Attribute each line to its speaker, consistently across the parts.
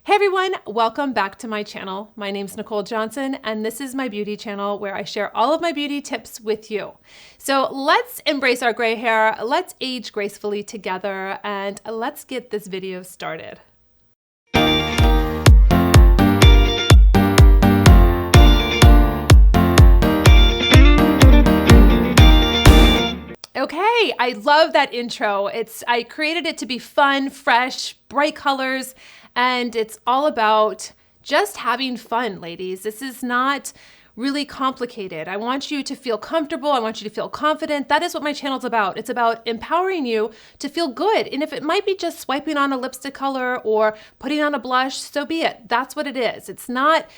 Speaker 1: Hey everyone, welcome back to my channel. My name's Nicole Johnson and this is my beauty channel where I share all of my beauty tips with you. So let's embrace our gray hair, let's age gracefully together, and let's get this video started. Okay, I love that intro. I created it to be fun, fresh, bright colors, and it's all about just having fun, ladies. This is not really complicated. I want you to feel comfortable. I want you to feel confident. That is what my channel's about. It's about empowering you to feel good. And if it might be just swiping on a lipstick color or putting on a blush, so be it. That's what it is. It's not,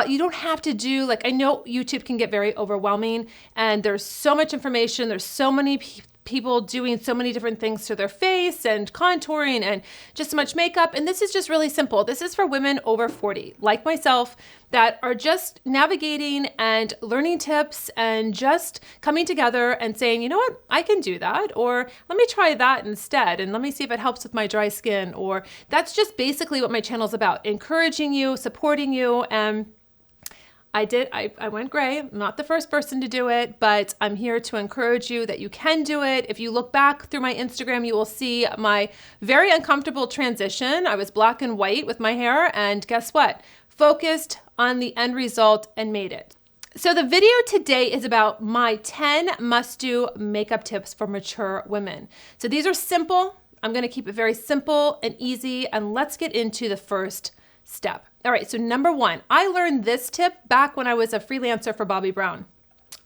Speaker 1: you don't have to do, like, I know YouTube can get very overwhelming and there's so much information. There's so many people doing so many different things to their face and contouring and just so much makeup. And this is just really simple. This is for women over 40, like myself, that are just navigating and learning tips and just coming together and saying, you know what, I can do that, or let me try that instead, and let me see if it helps with my dry skin. Or that's just basically what my channel is about, encouraging you, supporting you. And I went gray. I'm not the first person to do it, but I'm here to encourage you that you can do it. If you look back through my Instagram, you will see my very uncomfortable transition. I was black and white with my hair, and guess what? Focused on the end result and made it. So the video today is about my 10 must-do makeup tips for mature women. So these are simple. I'm going to keep it very simple and easy, and let's get into the first step. All right, so number one, I learned this tip back when I was a freelancer for Bobbi Brown.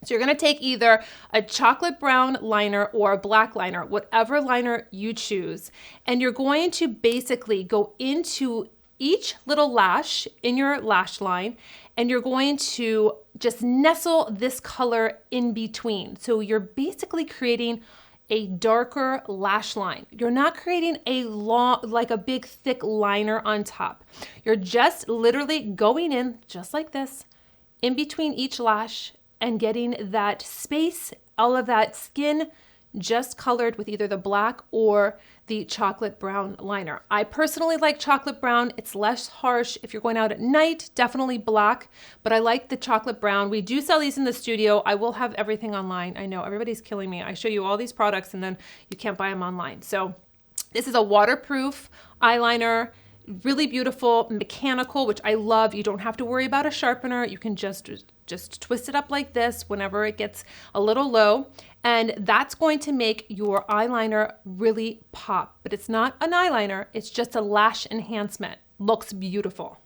Speaker 1: So you're gonna take either a chocolate brown liner or a black liner, whatever liner you choose, and you're going to basically go into each little lash in your lash line, and you're going to just nestle this color in between. So you're basically creating a darker lash line. You're not creating a long, like a big thick liner on top. You're just literally going in just like this, in between each lash, and getting that space, all of that skin just colored with either the black or the chocolate brown liner. I personally like chocolate brown. It's less harsh. If you're going out at night, definitely black, but I like the chocolate brown. We do sell these in the studio. I will have everything online. I know everybody's killing me. I show you all these products and then you can't buy them online. So this is a waterproof eyeliner, really beautiful, mechanical, which I love. You don't have to worry about a sharpener. You can just twist it up like this whenever it gets a little low. And that's going to make your eyeliner really pop. But it's not an eyeliner, it's just a lash enhancement. Looks beautiful.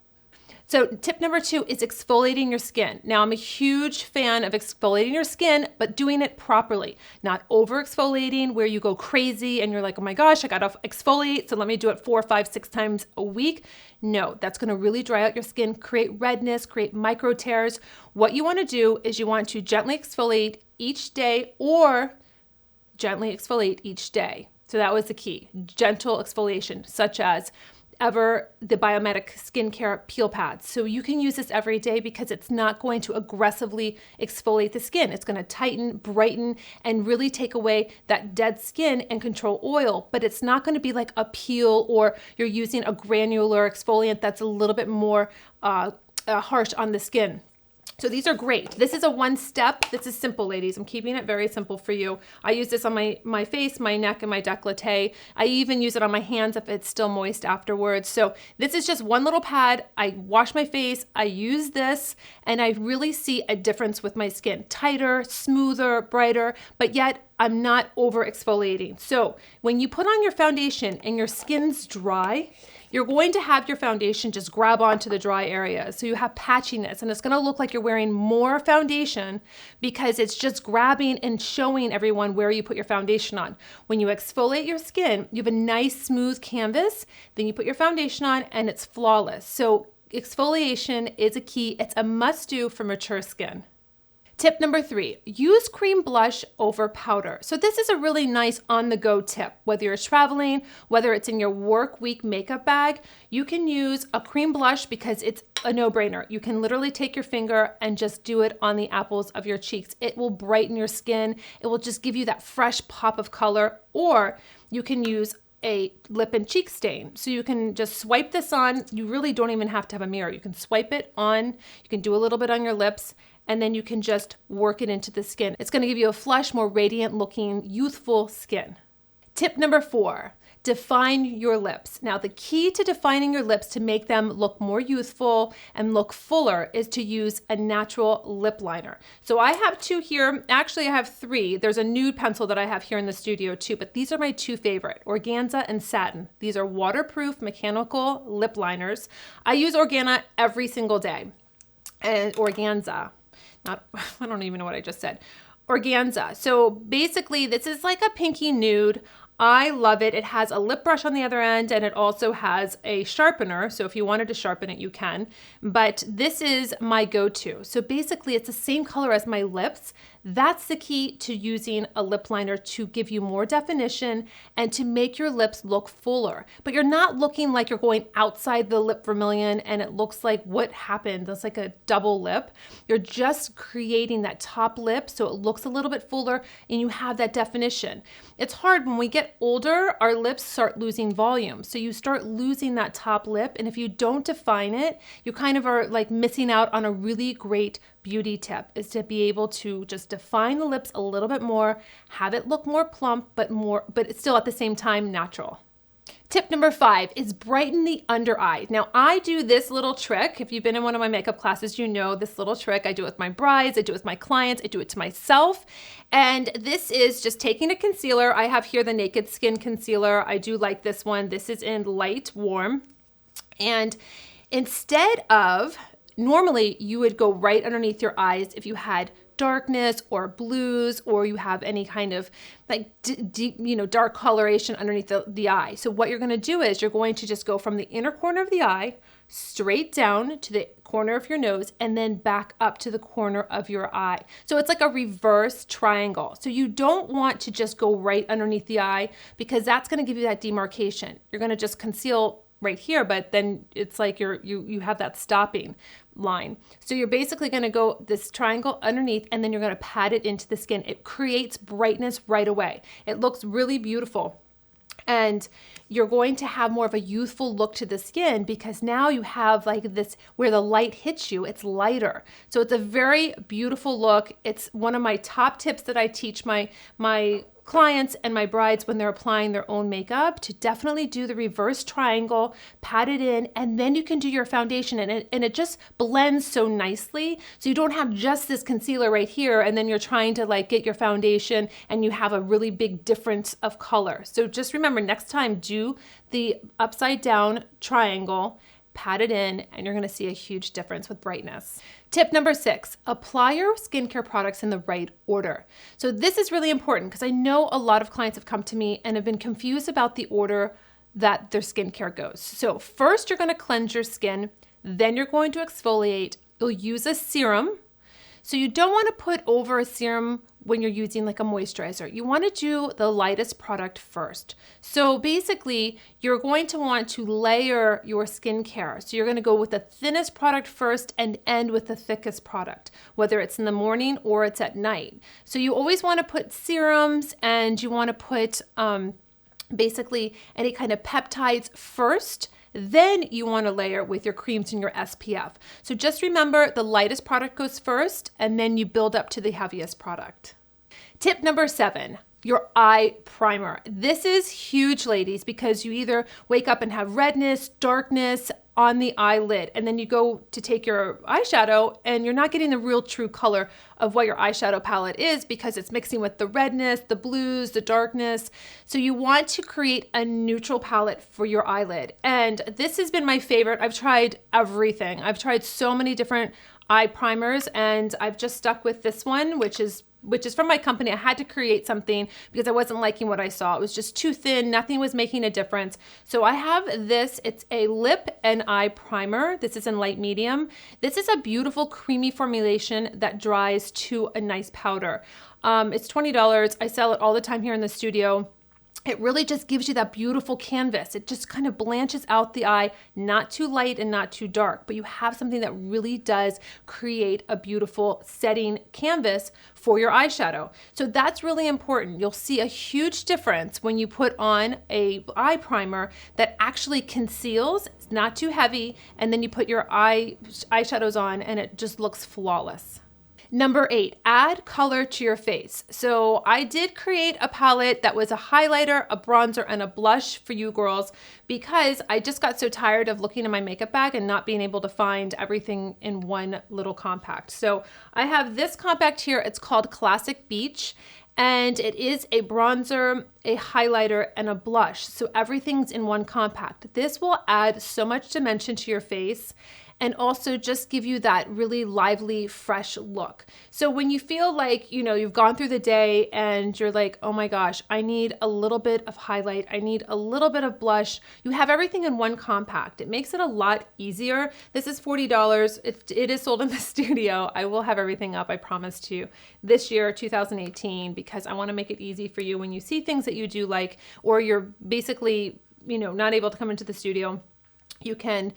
Speaker 1: So tip number 2 is exfoliating your skin. Now, I'm a huge fan of exfoliating your skin, but doing it properly, not over exfoliating where you go crazy and you're like, oh my gosh, I gotta exfoliate, so let me do it 4, 5, 6 times a week. No, that's gonna really dry out your skin, create redness, create micro tears. What you wanna do is you want to gently exfoliate each day or gently exfoliate each day. So that was the key, gentle exfoliation, such as the Biometric skincare peel pads. So you can use this every day because it's not going to aggressively exfoliate the skin. It's going to tighten, brighten, and really take away that dead skin and control oil. But it's not going to be like a peel or you're using a granular exfoliant that's a little bit more harsh on the skin. So these are great. This is a one step. This is simple, ladies. I'm keeping it very simple for you. I use this on my face, my neck, and my décolleté. I even use it on my hands if it's still moist afterwards. So this is just one little pad. I wash my face, I use this, and I really see a difference with my skin. Tighter, smoother, brighter, but yet I'm not over exfoliating. So when you put on your foundation and your skin's dry, you're going to have your foundation just grab onto the dry area. So you have patchiness and it's gonna look like you're wearing more foundation because it's just grabbing and showing everyone where you put your foundation on. When you exfoliate your skin, you have a nice smooth canvas, then you put your foundation on and it's flawless. So exfoliation is a key. It's a must-do for mature skin. Tip number 3, use cream blush over powder. So this is a really nice on-the-go tip. Whether you're traveling, whether it's in your work week makeup bag, you can use a cream blush because it's a no-brainer. You can literally take your finger and just do it on the apples of your cheeks. It will brighten your skin. It will just give you that fresh pop of color. Or you can use a lip and cheek stain. So you can just swipe this on. You really don't even have to have a mirror. You can swipe it on. You can do a little bit on your lips, and then you can just work it into the skin. It's going to give you a flush, more radiant looking, youthful skin. Tip number 4, define your lips. Now, the key to defining your lips to make them look more youthful and look fuller is to use a natural lip liner. So I have 2 here. Actually, I have 3. There's a nude pencil that I have here in the studio too, but these are my 2 favorite, Organza and Satin. These are waterproof mechanical lip liners. I use Organza every single day. And Organza, I don't even know what I just said. Organza. So basically, this is like a pinky nude. I love it. It has a lip brush on the other end, and it also has a sharpener. So if you wanted to sharpen it, you can. But this is my go-to. So basically, it's the same color as my lips. That's the key to using a lip liner, to give you more definition and to make your lips look fuller. But you're not looking like you're going outside the lip vermilion and it looks like what happened. That's like a double lip. You're just creating that top lip so it looks a little bit fuller and you have that definition. It's hard when we get older, our lips start losing volume. So you start losing that top lip, and if you don't define it, you kind of are like missing out on a really great beauty tip, is to be able to just define the lips a little bit more, have it look more plump, but it's still at the same time natural. Tip number 5 is brighten the under eye. Now, I do this little trick. If you've been in one of my makeup classes, you know this little trick. I do it with my brides, I do it with my clients, I do it to myself. And this is just taking a concealer. I have here the Naked Skin Concealer. I do like this one. This is in Light Warm. And instead of, normally you would go right underneath your eyes if you had darkness or blues, or you have any kind of like deep, dark coloration underneath the eye. So what you're going to do is you're going to just go from the inner corner of the eye straight down to the corner of your nose and then back up to the corner of your eye. So it's like a reverse triangle. So you don't want to just go right underneath the eye, because that's going to give you that demarcation. You're going to just conceal right here, but then it's like you have that stopping line. So you're basically going to go this triangle underneath, and then you're going to pat it into the skin. It creates brightness right away. It looks really beautiful. And you're going to have more of a youthful look to the skin, because now you have like this, where the light hits you, it's lighter. So it's a very beautiful look. It's one of my top tips that I teach my clients and my brides when they're applying their own makeup, to definitely do the reverse triangle, pat it in, and then you can do your foundation, and it just blends so nicely. So you don't have just this concealer right here and then you're trying to like get your foundation and you have a really big difference of color. So just remember, next time, do the upside down triangle, pat it in, and you're going to see a huge difference with brightness. Tip number 6, apply your skincare products in the right order. So this is really important, because I know a lot of clients have come to me and have been confused about the order that their skincare goes. So first you're going to cleanse your skin, then you're going to exfoliate. You'll use a serum. So you don't want to put over a serum when you're using like a moisturizer. You want to do the lightest product first. So basically, you're going to want to layer your skincare. So you're going to go with the thinnest product first and end with the thickest product, whether it's in the morning or it's at night. So you always want to put serums, and you want to put basically any kind of peptides first. Then you want to layer with your creams and your SPF. So just remember, the lightest product goes first, and then you build up to the heaviest product. Tip number 7, your eye primer. This is huge, ladies, because you either wake up and have redness, darkness on the eyelid, and then you go to take your eyeshadow and you're not getting the real true color of what your eyeshadow palette is, because it's mixing with the redness, the blues, the darkness. So you want to create a neutral palette for your eyelid. And this has been my favorite. I've tried everything. I've tried so many different eye primers, and I've just stuck with this one, which is from my company. I had to create something because I wasn't liking what I saw. It was just too thin. Nothing was making a difference. So I have this. It's a lip and eye primer. This is in light medium. This is a beautiful creamy formulation that dries to a nice powder. It's $20. I sell it all the time here in the studio. it really just gives you that beautiful canvas. It just kind of blanches out the eye, not too light and not too dark, but you have something that really does create a beautiful setting canvas for your eyeshadow. So that's really important. You'll see a huge difference when you put on a eye primer that actually conceals, it's not too heavy, and then you put your eyeshadows on and it just looks flawless. Number 8, add color to your face. So I did create a palette that was a highlighter, a bronzer, and a blush for you girls because I just got so tired of looking in my makeup bag and not being able to find everything in one little compact. So I have this compact here. It's called Classic Beach. And it is a bronzer, a highlighter, and a blush. So everything's in one compact. This will add so much dimension to your face and also just give you that really lively, fresh look. So when you feel like, you know, you've gone through the day and you're like, oh my gosh, I need a little bit of highlight, I need a little bit of blush, you have everything in one compact. It makes it a lot easier. This is $40. It is sold in the studio. I will have everything up, I promise to you, this year, 2018, because I wanna make it easy for you when you see things that you do like, or you're basically, you know, not able to come into the studio, you can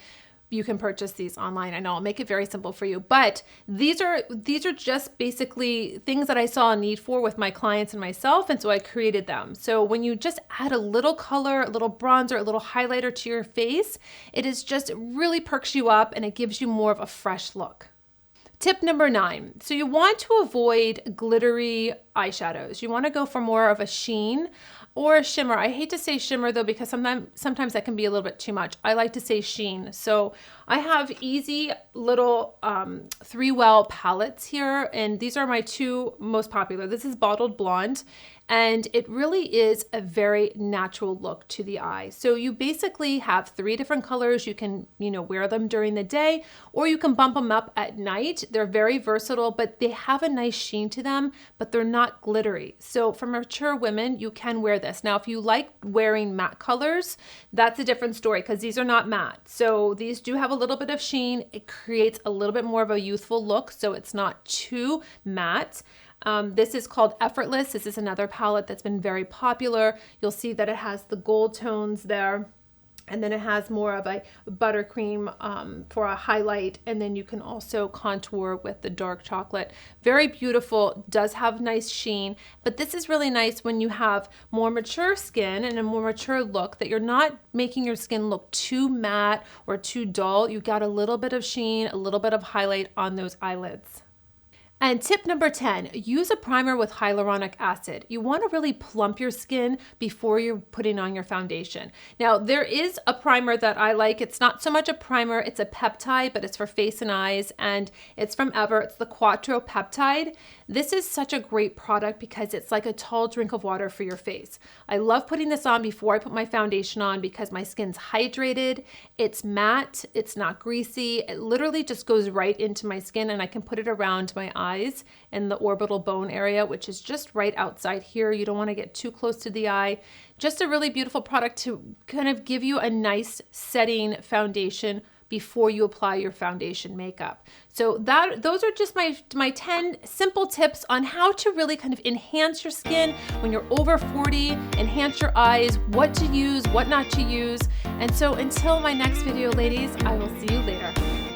Speaker 1: purchase these online. I know I'll make it very simple for you, but these are just basically things that I saw a need for with my clients and myself, and so I created them. So when you just add a little color, a little bronzer, a little highlighter to your face, it is just really perks you up and it gives you more of a fresh look. Tip number 9. So you want to avoid glittery eyeshadows. You want to go for more of a sheen or a shimmer. I hate to say shimmer though, because sometimes that can be a little bit too much. I like to say sheen. So I have easy little 3-well palettes here, and these are my 2 most popular. This is Bottled Blonde, and it really is a very natural look to the eye. So you basically have 3 different colors. You can, you know, wear them during the day, or you can bump them up at night. They're very versatile, but they have a nice sheen to them, but they're not glittery. So for mature women, you can wear this. Now, if you like wearing matte colors, that's a different story because these are not matte. So these do have a little bit of sheen. It creates a little bit more of a youthful look, so it's not too matte. This is called Effortless. This is another palette that's been very popular. You'll see that it has the gold tones there, and then it has more of a buttercream for a highlight, and then you can also contour with the dark chocolate. Very beautiful, does have nice sheen, but this is really nice when you have more mature skin and a more mature look, that you're not making your skin look too matte or too dull. You got a little bit of sheen, a little bit of highlight on those eyelids. And tip number 10, use a primer with hyaluronic acid. You want to really plump your skin before you're putting on your foundation. Now, there is a primer that I like. It's not so much a primer, it's a peptide, but it's for face and eyes, and it's from Ever. It's the Quattro Peptide. This is such a great product because it's like a tall drink of water for your face. I love putting this on before I put my foundation on because my skin's hydrated, it's matte, it's not greasy. It literally just goes right into my skin, and I can put it around my eyes in the orbital bone area, which is just right outside here. You don't want to get too close to the eye. Just a really beautiful product to kind of give you a nice setting foundation before you apply your foundation makeup. So those are just my 10 simple tips on how to really kind of enhance your skin when you're over 40, enhance your eyes, what to use, what not to use. And so until my next video, ladies, I will see you later.